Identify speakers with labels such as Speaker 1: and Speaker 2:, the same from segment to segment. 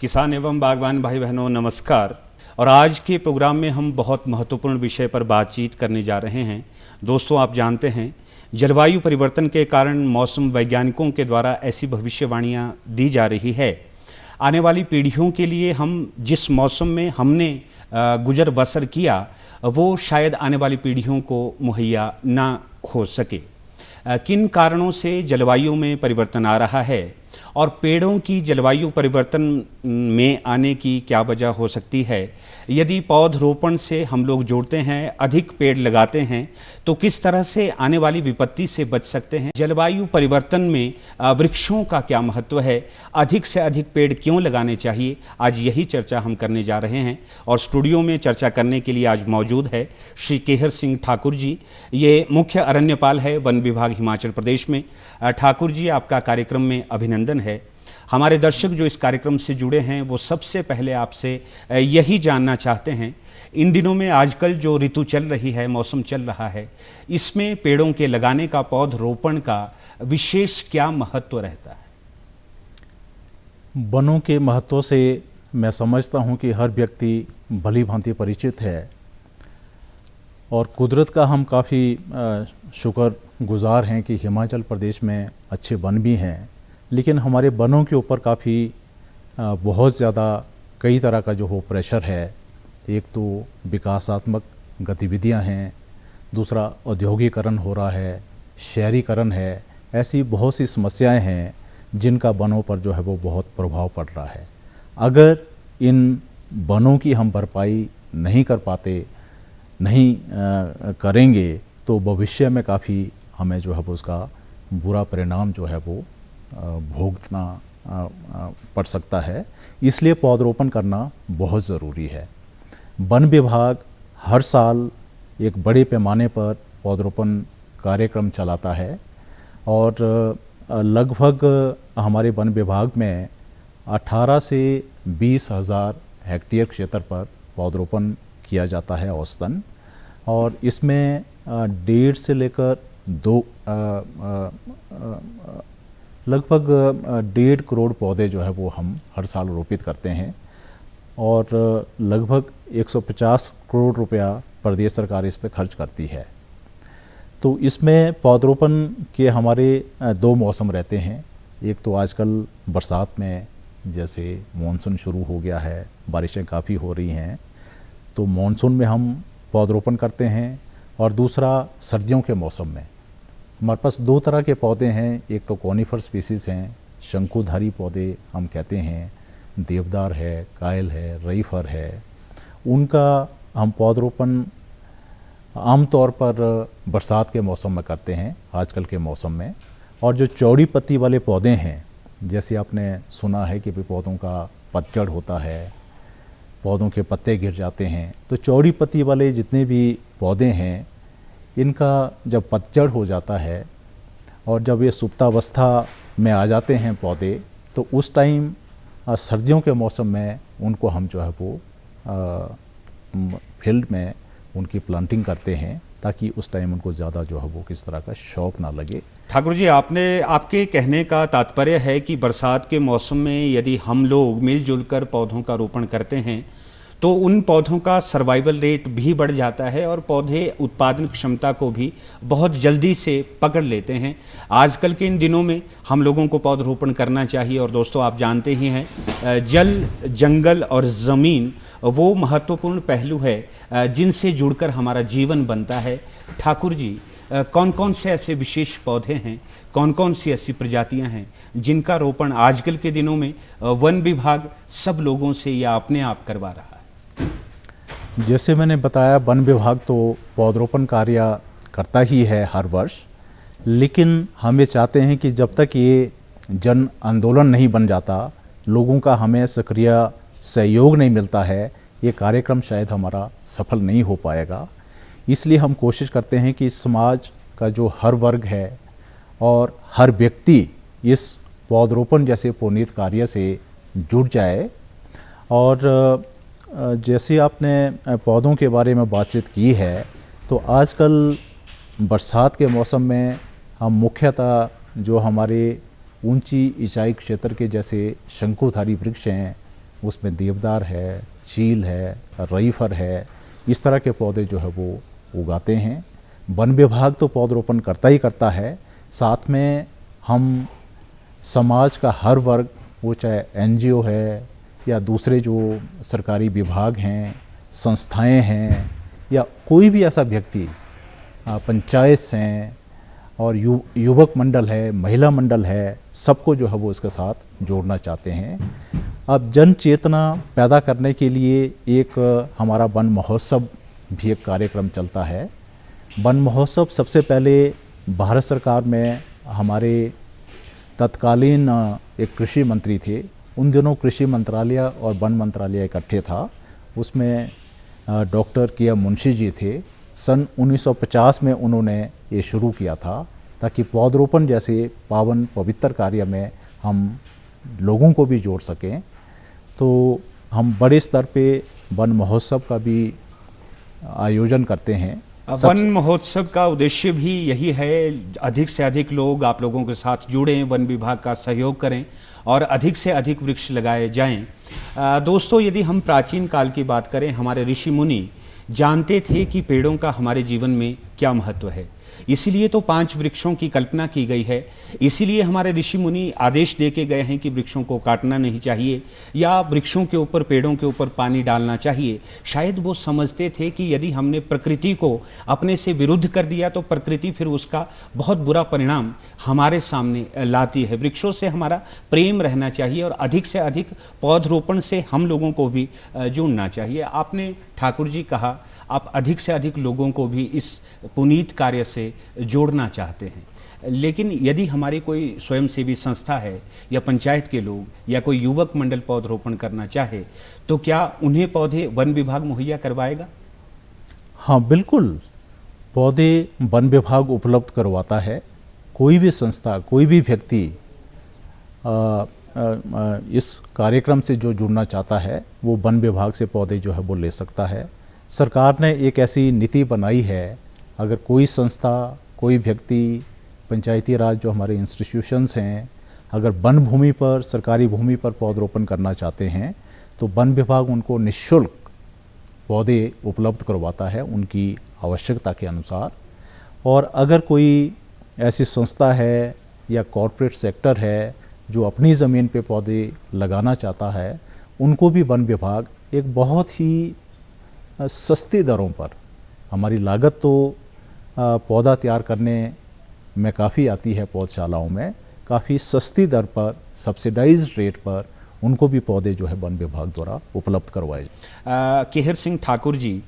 Speaker 1: किसान एवं बागवान भाई बहनों नमस्कार। और आज के प्रोग्राम में हम बहुत महत्वपूर्ण विषय पर बातचीत करने जा रहे हैं। दोस्तों, आप जानते हैं जलवायु परिवर्तन के कारण मौसम वैज्ञानिकों के द्वारा ऐसी भविष्यवाणियां दी जा रही है। आने वाली पीढ़ियों के लिए हम जिस मौसम में हमने गुजर बसर किया वो शायद आने वाली पीढ़ियों को मुहैया ना हो सके। किन कारणों से जलवायु में परिवर्तन आ रहा है और पेड़ों की जलवायु परिवर्तन में आने की क्या वजह हो सकती है। यदि पौधरोपण से हम लोग जोड़ते हैं, अधिक पेड़ लगाते हैं, तो किस तरह से आने वाली विपत्ति से बच सकते हैं। जलवायु परिवर्तन में वृक्षों का क्या महत्व है, अधिक से अधिक पेड़ क्यों लगाने चाहिए, आज यही चर्चा हम करने जा रहे हैं। और स्टूडियो में चर्चा करने के लिए आज मौजूद है श्री केहर सिंह ठाकुर जी। ये मुख्य अरण्यपाल है वन विभाग हिमाचल प्रदेश में। ठाकुर जी, आपका कार्यक्रम में अभिनंदन है। हमारे दर्शक जो इस कार्यक्रम से जुड़े हैं वो सबसे पहले आपसे यही जानना चाहते हैं, इन दिनों में आजकल जो ऋतु चल रही है, मौसम चल रहा है, इसमें पेड़ों के लगाने का, पौधरोपण का विशेष क्या महत्व रहता है।
Speaker 2: वनों के महत्व से मैं समझता हूं कि हर व्यक्ति भली भांति परिचित है और कुदरत का हम काफ़ी शुक्रगुजार हैं कि हिमाचल प्रदेश में अच्छे वन भी हैं, लेकिन हमारे वनों के ऊपर काफ़ी बहुत ज़्यादा कई तरह का जो हो प्रेशर है। एक तो विकासात्मक गतिविधियां हैं, दूसरा औद्योगिकरण हो रहा है, शहरीकरण है, ऐसी बहुत सी समस्याएं हैं जिनका वनों पर जो है वो बहुत प्रभाव पड़ रहा है। अगर इन वनों की हम भरपाई नहीं कर पाते, नहीं करेंगे तो भविष्य में काफ़ी हमें जो है वो उसका बुरा परिणाम जो है वो भोगना पड़ सकता है। इसलिए पौधरोपण करना बहुत ज़रूरी है। वन विभाग हर साल एक बड़े पैमाने पर पौधरोपण कार्यक्रम चलाता है और लगभग हमारे वन विभाग में 18 से 20 हज़ार हेक्टेयर क्षेत्र पर पौधरोपण किया जाता है औसतन। और इसमें 1.5 से लेकर 2 लगभग 1.5 करोड़ पौधे जो है वो हम हर साल रोपित करते हैं और लगभग 150 करोड़ रुपया प्रदेश सरकार इस पर खर्च करती है। तो इसमें पौधरोपण के हमारे 2 मौसम रहते हैं। एक तो आजकल बरसात में जैसे मानसून शुरू हो गया है, बारिशें काफ़ी हो रही हैं, तो मानसून में हम पौधरोपण करते हैं। और दूसरा सर्दियों के मौसम में हमारे पास 2 तरह के पौधे हैं। एक तो कॉनिफर स्पीसीज़ हैं, शंकुधारी पौधे हम कहते हैं, देवदार है, कायल है, रईफर है। उनका हम पौधरोपण आमतौर पर बरसात के मौसम में करते हैं, आजकल के मौसम में। और जो चौड़ी पत्ती वाले पौधे हैं, जैसे आपने सुना है कि पौधों का पतझड़ होता है, पौधों के पत्ते गिर जाते हैं, तो चौड़ी पत्ती वाले जितने भी पौधे हैं इनका जब पतझड़ हो जाता है और जब ये सुप्तावस्था में आ जाते हैं पौधे, तो उस टाइम सर्दियों के मौसम में उनको हम जो है वो फील्ड में उनकी प्लांटिंग करते हैं ताकि उस टाइम उनको ज़्यादा जो है वो किस तरह का शौक ना लगे।
Speaker 1: ठाकुर जी, आपके कहने का तात्पर्य है कि बरसात के मौसम में यदि हम लोग मिलजुल कर पौधों का रोपण करते हैं तो उन पौधों का सर्वाइवल रेट भी बढ़ जाता है और पौधे उत्पादन क्षमता को भी बहुत जल्दी से पकड़ लेते हैं। आजकल के इन दिनों में हम लोगों को पौधरोपण करना चाहिए। और दोस्तों, आप जानते ही हैं जल, जंगल और ज़मीन वो महत्वपूर्ण पहलू है जिनसे जुड़कर हमारा जीवन बनता है। ठाकुर जी, कौन कौन से ऐसे विशेष पौधे हैं, कौन कौन सी ऐसी प्रजातियां हैं जिनका रोपण आजकल के दिनों में वन विभाग सब लोगों से या अपने आप करवा रहा है।
Speaker 2: जैसे मैंने बताया, वन विभाग तो पौधरोपण कार्य करता ही है हर वर्ष, लेकिन हम ये चाहते हैं कि जब तक ये जन आंदोलन नहीं बन जाता, लोगों का हमें सक्रिय सहयोग नहीं मिलता है, ये कार्यक्रम शायद हमारा सफल नहीं हो पाएगा। इसलिए हम कोशिश करते हैं कि समाज का जो हर वर्ग है और हर व्यक्ति इस पौधरोपण जैसे पुनीत कार्य से जुड़ जाए। और जैसे आपने पौधों के बारे में बातचीत की है, तो आजकल बरसात के मौसम में हम मुख्यतः जो हमारे ऊंची ऊंचाई क्षेत्र के जैसे शंकुधारी वृक्ष हैं उसमें देवदार है, चील है, रईफर है, इस तरह के पौधे जो है वो उगाते हैं। वन विभाग तो पौधरोपण करता ही करता है, साथ में हम समाज का हर वर्ग, वो चाहे एनजीओ है या दूसरे जो सरकारी विभाग हैं, संस्थाएं हैं, या कोई भी ऐसा व्यक्ति, पंचायत हैं और युवक मंडल है, महिला मंडल है, सबको जो है वो इसके साथ जोड़ना चाहते हैं। अब जन चेतना पैदा करने के लिए एक हमारा वन महोत्सव भी एक कार्यक्रम चलता है। वन महोत्सव सबसे पहले भारत सरकार में हमारे तत्कालीन एक कृषि मंत्री थे, उन दिनों कृषि मंत्रालय और वन मंत्रालय इकट्ठे था, उसमें डॉक्टर के मुंशी जी थे। सन 1950 में उन्होंने ये शुरू किया था ताकि पौधरोपण जैसे पावन पवित्र कार्य में हम लोगों को भी जोड़ सकें। तो हम बड़े स्तर पे वन महोत्सव का भी आयोजन करते हैं।
Speaker 1: वन महोत्सव का उद्देश्य भी यही है, अधिक से अधिक लोग आप लोगों के साथ जुड़ें, वन विभाग का सहयोग करें और अधिक से अधिक वृक्ष लगाए जाएं। दोस्तों, यदि हम प्राचीन काल की बात करें, हमारे ऋषि मुनि जानते थे कि पेड़ों का हमारे जीवन में क्या महत्व है, इसीलिए तो 5 वृक्षों की कल्पना की गई है। इसीलिए हमारे ऋषि मुनि आदेश दे के गए हैं कि वृक्षों को काटना नहीं चाहिए या वृक्षों के ऊपर, पेड़ों के ऊपर पानी डालना चाहिए। शायद वो समझते थे कि यदि हमने प्रकृति को अपने से विरुद्ध कर दिया तो प्रकृति फिर उसका बहुत बुरा परिणाम हमारे सामने लाती है। वृक्षों से हमारा प्रेम रहना चाहिए और अधिक से अधिक पौधरोपण से हम लोगों को भी जुड़ना चाहिए। आपने ठाकुर जी कहा, आप अधिक से अधिक लोगों को भी इस पुनीत कार्य से जोड़ना चाहते हैं, लेकिन यदि हमारी कोई स्वयंसेवी संस्था है या पंचायत के लोग या कोई युवक मंडल पौधरोपण करना चाहे तो क्या उन्हें पौधे वन विभाग मुहैया करवाएगा?
Speaker 2: हाँ, बिल्कुल, पौधे वन विभाग उपलब्ध करवाता है। कोई भी संस्था, कोई भी व्यक्ति इस कार्यक्रम से जो जुड़ना चाहता है वो वन विभाग से पौधे जो है वो ले सकता है। सरकार ने एक ऐसी नीति बनाई है, अगर कोई संस्था, कोई व्यक्ति, पंचायती राज जो हमारे इंस्टीट्यूशंस हैं, अगर वन भूमि पर, सरकारी भूमि पर पौधरोपण करना चाहते हैं तो वन विभाग उनको निःशुल्क पौधे उपलब्ध करवाता है उनकी आवश्यकता के अनुसार। और अगर कोई ऐसी संस्था है या कॉरपोरेट सेक्टर है जो अपनी ज़मीन पे पौधे लगाना चाहता है, उनको भी वन विभाग एक बहुत ही सस्ती दरों पर, हमारी लागत तो पौधा तैयार करने में काफ़ी आती है पौधशालाओं में, काफ़ी सस्ती दर पर, सब्सिडाइज्ड रेट पर उनको भी पौधे जो है वन विभाग द्वारा उपलब्ध करवाए।
Speaker 1: केहर सिंह ठाकुर जी,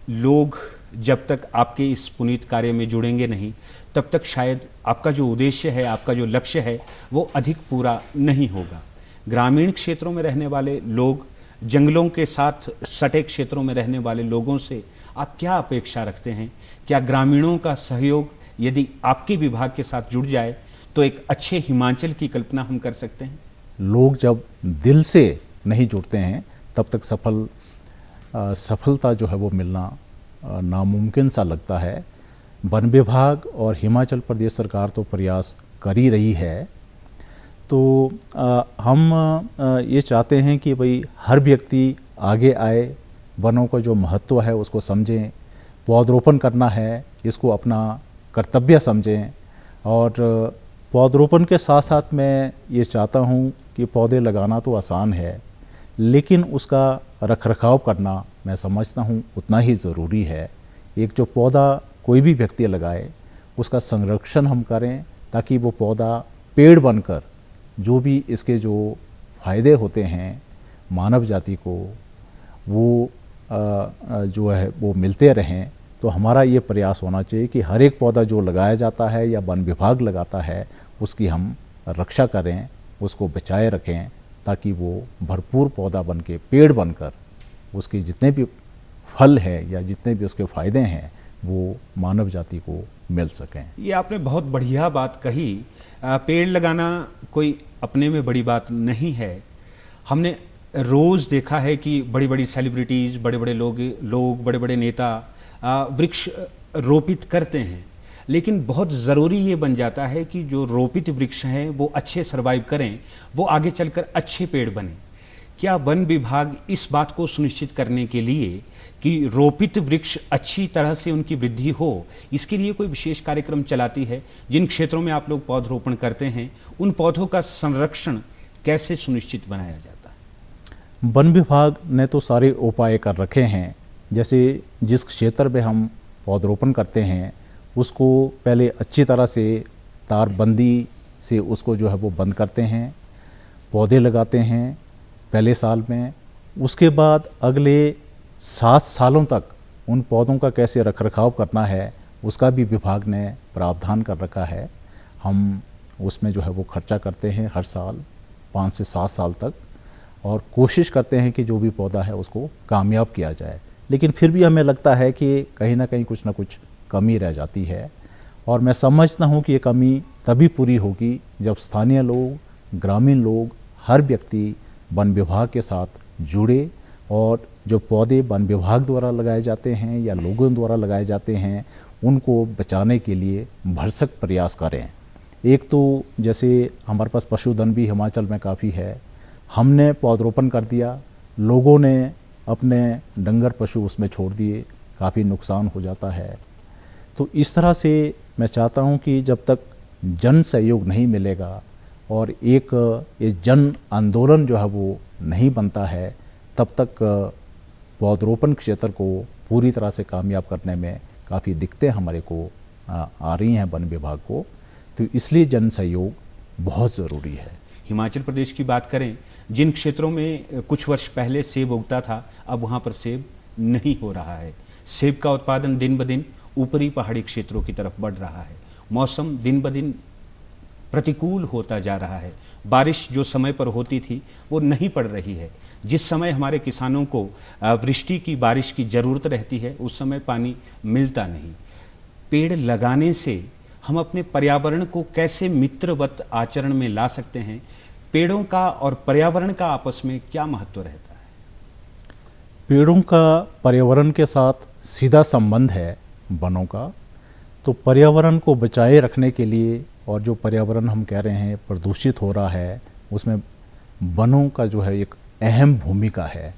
Speaker 1: लोग जब तक आपके इस पुनीत कार्य में जुड़ेंगे नहीं तब तक शायद आपका जो उद्देश्य है, आपका जो लक्ष्य है वो अधिक पूरा नहीं होगा। ग्रामीण क्षेत्रों में रहने वाले लोग, जंगलों के साथ सटे क्षेत्रों में रहने वाले लोगों से आप क्या अपेक्षा रखते हैं? क्या ग्रामीणों का सहयोग यदि आपके विभाग के साथ जुड़ जाए तो एक अच्छे हिमाचल की कल्पना हम कर सकते हैं?
Speaker 2: लोग जब दिल से नहीं जुड़ते हैं तब तक सफलता जो है वो मिलना नामुमकिन सा लगता है। वन विभाग और हिमाचल प्रदेश सरकार तो प्रयास कर ही रही है। तो हम ये चाहते हैं कि भाई हर व्यक्ति आगे आए, वनों का जो महत्व है उसको समझें, पौधरोपण करना है इसको अपना कर्तव्य समझें। और पौधरोपण के साथ साथ मैं ये चाहता हूँ कि पौधे लगाना तो आसान है, लेकिन उसका रखरखाव करना मैं समझता हूँ उतना ही ज़रूरी है। एक जो पौधा कोई भी व्यक्ति लगाए उसका संरक्षण हम करें ताकि वो पौधा पेड़ बनकर जो भी इसके जो फ़ायदे होते हैं मानव जाति को वो जो है वो मिलते रहें। तो हमारा ये प्रयास होना चाहिए कि हर एक पौधा जो लगाया जाता है या वन विभाग लगाता है उसकी हम रक्षा करें, उसको बचाए रखें ताकि वो भरपूर पौधा बन के, पेड़ बनकर उसके जितने भी फल है या जितने भी उसके फ़ायदे हैं वो मानव जाति को मिल सकें।
Speaker 1: ये आपने बहुत बढ़िया बात कही। पेड़ लगाना कोई अपने में बड़ी बात नहीं है। हमने रोज़ देखा है कि बड़ी बड़ी सेलिब्रिटीज़, बड़े बड़े लोग बड़े बड़े नेता वृक्ष रोपित करते हैं, लेकिन बहुत ज़रूरी ये बन जाता है कि जो रोपित वृक्ष हैं वो अच्छे सर्वाइव करें, वो आगे चलकर अच्छे पेड़ बने। क्या वन विभाग इस बात को सुनिश्चित करने के लिए कि रोपित वृक्ष अच्छी तरह से उनकी वृद्धि हो, इसके लिए कोई विशेष कार्यक्रम चलाती है? जिन क्षेत्रों में आप लोग पौधरोपण करते हैं उन पौधों का संरक्षण कैसे सुनिश्चित बनाया जाता है?
Speaker 2: वन विभाग ने तो सारे उपाय कर रखे हैं। जैसे जिस क्षेत्र में हम पौधरोपण करते हैं उसको पहले अच्छी तरह से तारबंदी से उसको जो है वो बंद करते हैं, पौधे लगाते हैं पहले साल में। उसके बाद अगले 7 सालों तक उन पौधों का कैसे रखरखाव करना है उसका भी विभाग ने प्रावधान कर रखा है। हम उसमें जो है वो खर्चा करते हैं हर साल 5 से 7 साल तक, और कोशिश करते हैं कि जो भी पौधा है उसको कामयाब किया जाए। लेकिन फिर भी हमें लगता है कि कहीं ना कहीं कुछ ना कुछ कमी रह जाती है, और मैं समझता हूँ कि ये कमी तभी पूरी होगी जब स्थानीय लोग, ग्रामीण लोग, हर व्यक्ति वन विभाग के साथ जुड़े और जो पौधे वन विभाग द्वारा लगाए जाते हैं या लोगों द्वारा लगाए जाते हैं उनको बचाने के लिए भरसक प्रयास करें। एक तो जैसे हमारे पास पशुधन भी हिमाचल में काफ़ी है, हमने पौधरोपण कर दिया, लोगों ने अपने डंगर पशु उसमें छोड़ दिए, काफ़ी नुकसान हो जाता है। तो इस तरह से मैं चाहता हूँ कि जब तक जन सहयोग नहीं मिलेगा और एक ये जन आंदोलन जो है वो नहीं बनता है, तब तक पौधरोपण क्षेत्र को पूरी तरह से कामयाब करने में काफ़ी दिक्कतें हमारे को आ रही हैं वन विभाग को। तो इसलिए जन सहयोग बहुत ज़रूरी है।
Speaker 1: हिमाचल प्रदेश की बात करें, जिन क्षेत्रों में कुछ वर्ष पहले सेब उगता था अब वहाँ पर सेब नहीं हो रहा है। सेब का उत्पादन दिन ब दिन ऊपरी पहाड़ी क्षेत्रों की तरफ बढ़ रहा है। मौसम दिन ब दिन प्रतिकूल होता जा रहा है। बारिश जो समय पर होती थी वो नहीं पड़ रही है। जिस समय हमारे किसानों को वृष्टि की, बारिश की ज़रूरत रहती है उस समय पानी मिलता नहीं। पेड़ लगाने से हम अपने पर्यावरण को कैसे मित्रवत आचरण में ला सकते हैं? पेड़ों का और पर्यावरण का आपस में क्या महत्व रहता है?
Speaker 2: पेड़ों का पर्यावरण के साथ सीधा संबंध है वनों का। तो पर्यावरण को बचाए रखने के लिए, और जो पर्यावरण हम कह रहे हैं प्रदूषित हो रहा है, उसमें वनों का जो है एक अहम भूमिका है।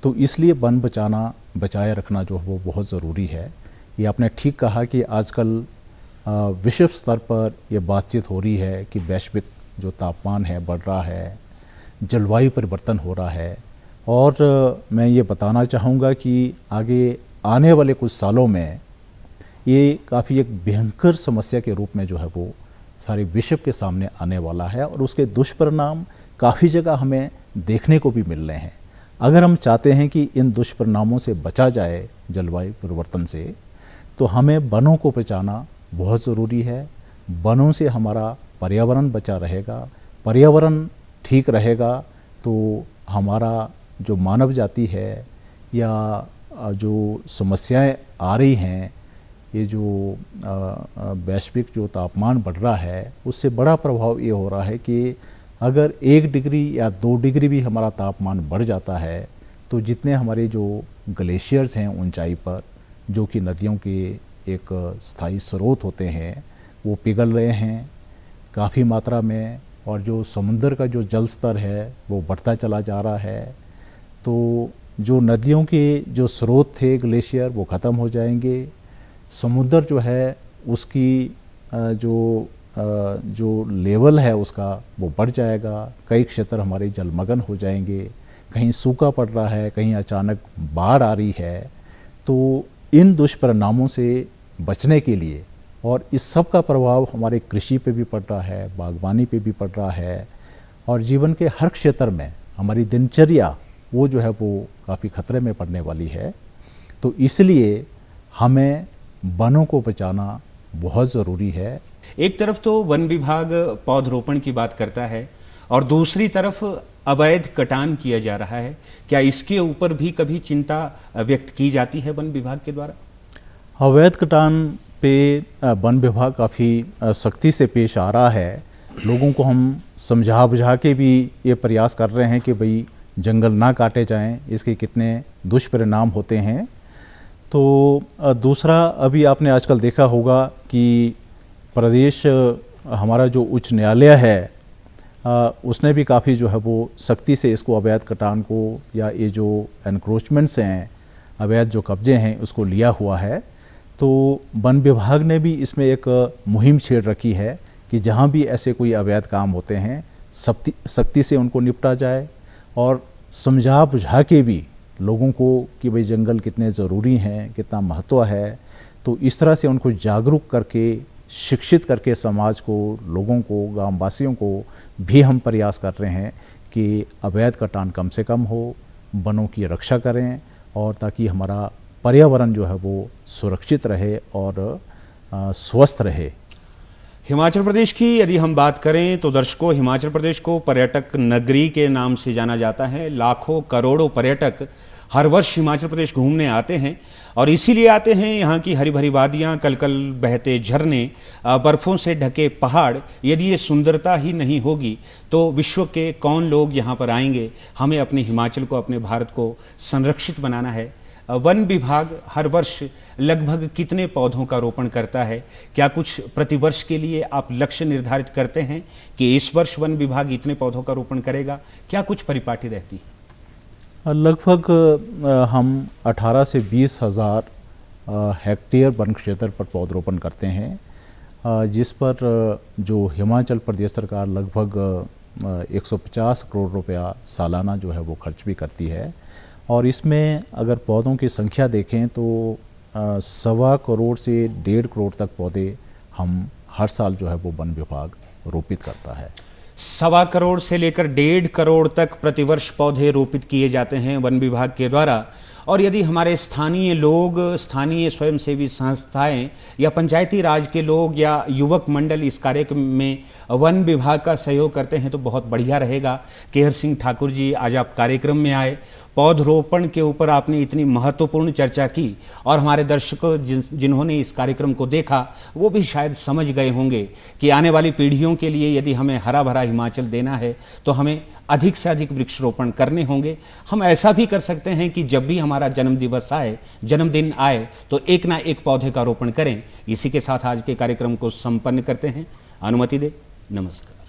Speaker 2: तो इसलिए वन बचाना, बचाए रखना जो है वो बहुत ज़रूरी है। ये आपने ठीक कहा कि आजकल विश्व स्तर पर ये बातचीत हो रही है कि वैश्विक जो तापमान है बढ़ रहा है, जलवायु परिवर्तन हो रहा है, और मैं ये बताना चाहूँगा कि आगे आने वाले कुछ सालों में ये काफ़ी एक भयंकर समस्या के रूप में जो है वो सारे विश्व के सामने आने वाला है, और उसके दुष्परिणाम काफ़ी जगह हमें देखने को भी मिल रहे हैं। अगर हम चाहते हैं कि इन दुष्परिणामों से बचा जाए जलवायु परिवर्तन से, तो हमें वनों को बचाना बहुत ज़रूरी है। वनों से हमारा पर्यावरण बचा रहेगा, पर्यावरण ठीक रहेगा तो हमारा जो मानव जाति है या जो समस्याएं आ रही हैं, ये जो वैश्विक जो तापमान बढ़ रहा है उससे बड़ा प्रभाव ये हो रहा है कि अगर 1 डिग्री या 2 डिग्री भी हमारा तापमान बढ़ जाता है तो जितने हमारे जो ग्लेशियर्स हैं ऊंचाई पर, जो कि नदियों के एक स्थायी स्रोत होते हैं, वो पिघल रहे हैं काफ़ी मात्रा में, और जो समुद्र का जो जल स्तर है वो बढ़ता चला जा रहा है। तो जो नदियों के जो स्रोत थे ग्लेशियर वो ख़त्म हो जाएंगे, समुद्र जो है उसकी जो लेवल है उसका वो बढ़ जाएगा, कई क्षेत्र हमारे जलमग्न हो जाएंगे, कहीं सूखा पड़ रहा है, कहीं अचानक बाढ़ आ रही है। तो इन दुष्परिणामों से बचने के लिए, और इस सब का प्रभाव हमारे कृषि पे भी पड़ रहा है, बागवानी पे भी पड़ रहा है, और जीवन के हर क्षेत्र में हमारी दिनचर्या वो जो है वो काफ़ी खतरे में पड़ने वाली है। तो इसलिए हमें वनों को बचाना बहुत ज़रूरी है।
Speaker 1: एक तरफ तो वन विभाग पौधरोपण की बात करता है और दूसरी तरफ अवैध कटान किया जा रहा है। क्या इसके ऊपर भी कभी चिंता व्यक्त की जाती है वन विभाग के द्वारा?
Speaker 2: अवैध कटान पे वन विभाग काफ़ी सख्ती से पेश आ रहा है। लोगों को हम समझा बुझा के भी ये प्रयास कर रहे हैं कि भाई जंगल ना काटे जाएं, इसके कितने दुष्परिणाम होते हैं। तो दूसरा, अभी आपने आजकल देखा होगा कि प्रदेश हमारा जो उच्च न्यायालय है उसने भी काफ़ी जो है वो सख्ती से इसको अवैध कटान को या ये जो एनक्रोचमेंट्स हैं, अवैध जो कब्जे हैं, उसको लिया हुआ है। तो वन विभाग ने भी इसमें एक मुहिम छेड़ रखी है कि जहाँ भी ऐसे कोई अवैध काम होते हैं सख्ती से उनको निपटा जाए और समझा बुझा के भी लोगों को कि भाई जंगल कितने ज़रूरी हैं, कितना महत्व है। तो इस तरह से उनको जागरूक करके, शिक्षित करके समाज को, लोगों को, गाँव वासियों को भी हम प्रयास कर रहे हैं कि अवैध कटान कम से कम हो, वनों की रक्षा करें और ताकि हमारा पर्यावरण जो है वो सुरक्षित रहे और स्वस्थ रहे।
Speaker 1: हिमाचल प्रदेश की यदि हम बात करें तो दर्शकों, हिमाचल प्रदेश को पर्यटक नगरी के नाम से जाना जाता है। लाखों करोड़ों पर्यटक हर वर्ष हिमाचल प्रदेश घूमने आते हैं और इसीलिए आते हैं। यहाँ की हरी भरी वादियाँ, कल कल बहते झरने, बर्फ़ों से ढके पहाड़, यदि ये सुंदरता ही नहीं होगी तो विश्व के कौन लोग यहाँ पर आएंगे। हमें अपने हिमाचल को, अपने भारत को संरक्षित बनाना है। वन विभाग हर वर्ष लगभग कितने पौधों का रोपण करता है? क्या कुछ प्रतिवर्ष के लिए आप लक्ष्य निर्धारित करते हैं कि इस वर्ष वन विभाग इतने पौधों का रोपण करेगा? क्या कुछ परिपाटी रहती है?
Speaker 2: लगभग हम 18 से 20 हज़ार हेक्टेयर वन क्षेत्र पर पौधरोपण करते हैं, जिस पर जो हिमाचल प्रदेश सरकार लगभग 150 करोड़ रुपया सालाना जो है वो खर्च भी करती है। और इसमें अगर पौधों की संख्या देखें तो 1.25 करोड़ से 1.5 करोड़ तक पौधे हम हर साल जो है वो वन विभाग रोपित करता है।
Speaker 1: 1.25 करोड़ से लेकर 1.5 करोड़ तक प्रतिवर्ष पौधे रोपित किए जाते हैं वन विभाग के द्वारा। और यदि हमारे स्थानीय लोग, स्थानीय स्वयंसेवी संस्थाएं या पंचायती राज के लोग या युवक मंडल इस कार्य में वन विभाग का सहयोग करते हैं तो बहुत बढ़िया रहेगा। केहर सिंह ठाकुर जी, आज आप कार्यक्रम में आए, पौधरोपण के ऊपर आपने इतनी महत्वपूर्ण चर्चा की और हमारे दर्शकों जिन्होंने इस कार्यक्रम को देखा वो भी शायद समझ गए होंगे कि आने वाली पीढ़ियों के लिए यदि हमें हरा भरा हिमाचल देना है तो हमें अधिक से अधिक वृक्षरोपण करने होंगे। हम ऐसा भी कर सकते हैं कि जब भी हमारा जन्म दिवस आए, जन्मदिन आए तो एक ना एक पौधे का रोपण करें। इसी के साथ आज के कार्यक्रम को संपन्न करते हैं। अनुमति दे, नमस्कार।